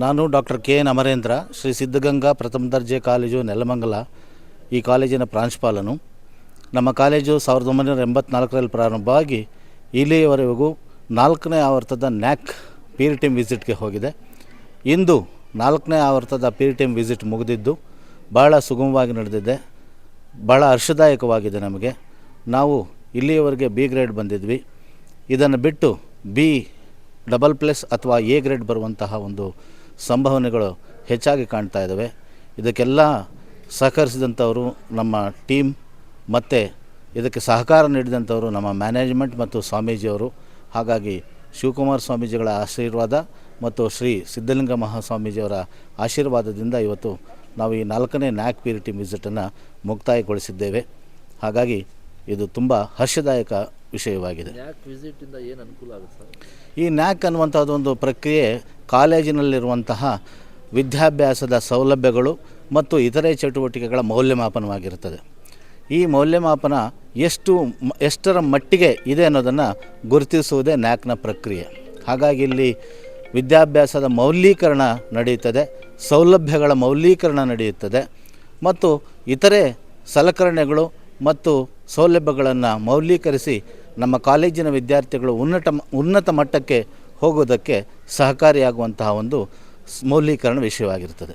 ನಾನು doctor K N Amarendra, Shri Siddaganga ಪ್ರಥಮ ದರ್ಜೆ ಕಾಲೇಜು ನೆಲಮಂಗಲ ಈ ಕಾಲೇಜಿನ ಪ್ರಾಂಶುಪಾಲನು. ನಮ್ಮ ಕಾಲೇಜು 1984ರಲ್ಲಿ ಪ್ರಾರಂಭವಾಗಿ ಇಲ್ಲಿಯವರೆಗೂ 4ನೇ ಆವರ್ತದ ನ್ಯಾಕ್ ಪೀರ್ ಟೀಮ್ ವಿಸಿಟ್ಗೆ ಹೋಗಿದೆ. ಇಂದು 4ನೇ ಆವರ್ತದ ಪೀರ್ ಟೀಮ್ ವಿಸಿಟ್ ಮುಗಿದಿದ್ದು ಭಾಳ ಸುಗಮವಾಗಿ ನಡೆದಿದೆ, ಭಾಳ ಹರ್ಷದಾಯಕವಾಗಿದೆ ನಮಗೆ. ನಾವು ಇಲ್ಲಿಯವರೆಗೆ ಬಿ ಗ್ರೇಡ್ ಬಂದಿದ್ವಿ. ಇದನ್ನು ಬಿಟ್ಟು B++ ಅಥವಾ A ಗ್ರೇಡ್ ಬರುವಂತಹ ಒಂದು ಸಂಭಾವನೆಗಳು ಹೆಚ್ಚಾಗಿ ಕಾಣ್ತಾ ಇದ್ದಾವೆ. ಇದಕ್ಕೆಲ್ಲ ಸಹಕರಿಸಿದಂಥವರು ನಮ್ಮ ಟೀಮ್ ಮತ್ತು ಇದಕ್ಕೆ ಸಹಕಾರ ನೀಡಿದಂಥವರು ನಮ್ಮ ಮ್ಯಾನೇಜ್ಮೆಂಟ್ ಮತ್ತು ಸ್ವಾಮೀಜಿಯವರು. ಹಾಗಾಗಿ ಶಿವಕುಮಾರ ಸ್ವಾಮೀಜಿಗಳ ಆಶೀರ್ವಾದ ಮತ್ತು ಶ್ರೀ ಸಿದ್ಧಲಿಂಗ ಮಹಾಸ್ವಾಮೀಜಿಯವರ ಆಶೀರ್ವಾದದಿಂದ ಇವತ್ತು ನಾವು ಈ 4ನೇ ನ್ಯಾಕ್ ಪೀರ್ ಟೀಮ್ ವಿಸಿಟನ್ನು ಮುಕ್ತಾಯಗೊಳಿಸಿದ್ದೇವೆ. ಹಾಗಾಗಿ ಇದು ತುಂಬ ಹರ್ಷದಾಯಕ ವಿಷಯವಾಗಿದೆ. ನ್ಯಾಕ್ ವಿಸಿಟಿಂದ ಏನು ಅನುಕೂಲ ಆಗುತ್ತೆ ಸರ್? ಈ ನ್ಯಾಕ್ ಅನ್ನುವಂಥದ್ದೊಂದು ಪ್ರಕ್ರಿಯೆ ಕಾಲೇಜಿನಲ್ಲಿರುವಂತಹ ವಿದ್ಯಾಭ್ಯಾಸದ ಸೌಲಭ್ಯಗಳು ಮತ್ತು ಇತರೆ ಚಟುವಟಿಕೆಗಳ ಮೌಲ್ಯಮಾಪನವಾಗಿರುತ್ತದೆ. ಈ ಮೌಲ್ಯಮಾಪನ ಎಷ್ಟರ ಮಟ್ಟಿಗೆ ಇದೆ ಅನ್ನೋದನ್ನು ಗುರುತಿಸುವುದೇ ನ್ಯಾಕ್ನ ಪ್ರಕ್ರಿಯೆ. ಹಾಗಾಗಿ ಇಲ್ಲಿ ವಿದ್ಯಾಭ್ಯಾಸದ ಮೌಲ್ಯೀಕರಣ ನಡೆಯುತ್ತದೆ, ಸೌಲಭ್ಯಗಳ ಮೌಲ್ಯೀಕರಣ ನಡೆಯುತ್ತದೆ ಮತ್ತು ಇತರೆ ಸಲಕರಣೆಗಳು ಮತ್ತು ಸೌಲಭ್ಯಗಳನ್ನು ಮೌಲ್ಯೀಕರಿಸಿ ನಮ್ಮ ಕಾಲೇಜಿನ ವಿದ್ಯಾರ್ಥಿಗಳು ಉನ್ನತ ಮಟ್ಟಕ್ಕೆ ಹೋಗೋದಕ್ಕೆ ಸಹಕಾರಿಯಾಗುವಂತಹ ಒಂದು ಮೌಲ್ಯೀಕರಣ ವಿಷಯವಾಗಿರ್ತದೆ.